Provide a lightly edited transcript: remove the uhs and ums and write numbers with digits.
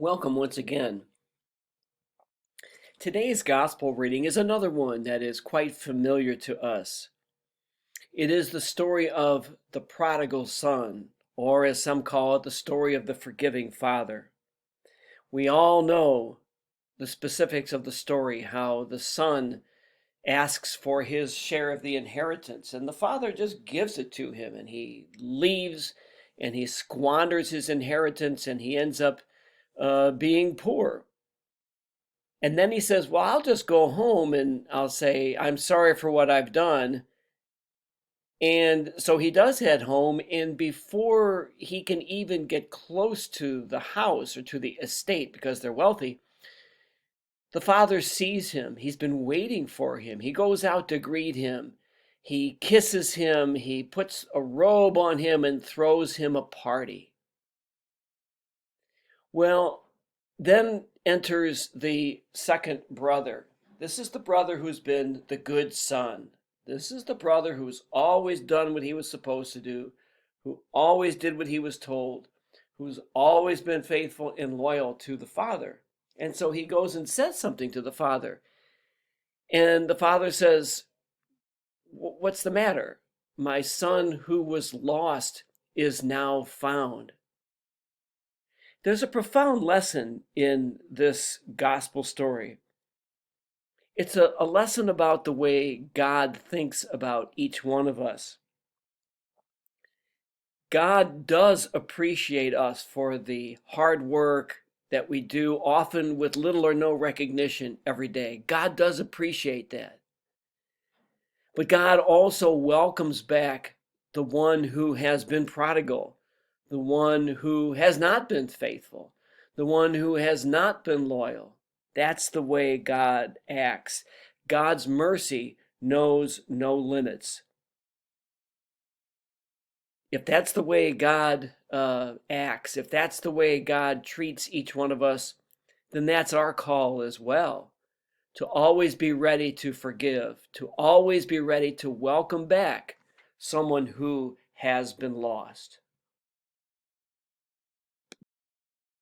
Welcome once again. Today's gospel reading is another one that is quite familiar to us. It is the story of the prodigal son, or as some call it, the story of the forgiving father. We all know the specifics of the story, how the son asks for his share of the inheritance, and the father just gives it to him, and he leaves and he squanders his inheritance, and he ends up being poor. And then he says, well, I'll just go home and I'll say, I'm sorry for what I've done. And so he does head home. And before he can even get close to the house or to the estate, because they're wealthy, the father sees him. He's been waiting for him. He goes out to greet him. He kisses him. He puts a robe on him and throws him a party. Well, then enters the second brother. This is the brother who's been the good son. This is the brother who's always done what he was supposed to do, who always did what he was told, who's always been faithful and loyal to the father. And so he goes and says something to the father. And the father says, what's the matter? My son who was lost is now found. There's a profound lesson in this gospel story. It's a lesson about the way God thinks about each one of us. God does appreciate us for the hard work that we do, often with little or no recognition every day. God does appreciate that. But God also welcomes back the one who has been prodigal, the one who has not been faithful, the one who has not been loyal. That's the way God acts. God's mercy knows no limits. If that's the way God acts, if that's the way God treats each one of us, then that's our call as well. To always be ready to forgive, to always be ready to welcome back someone who has been lost.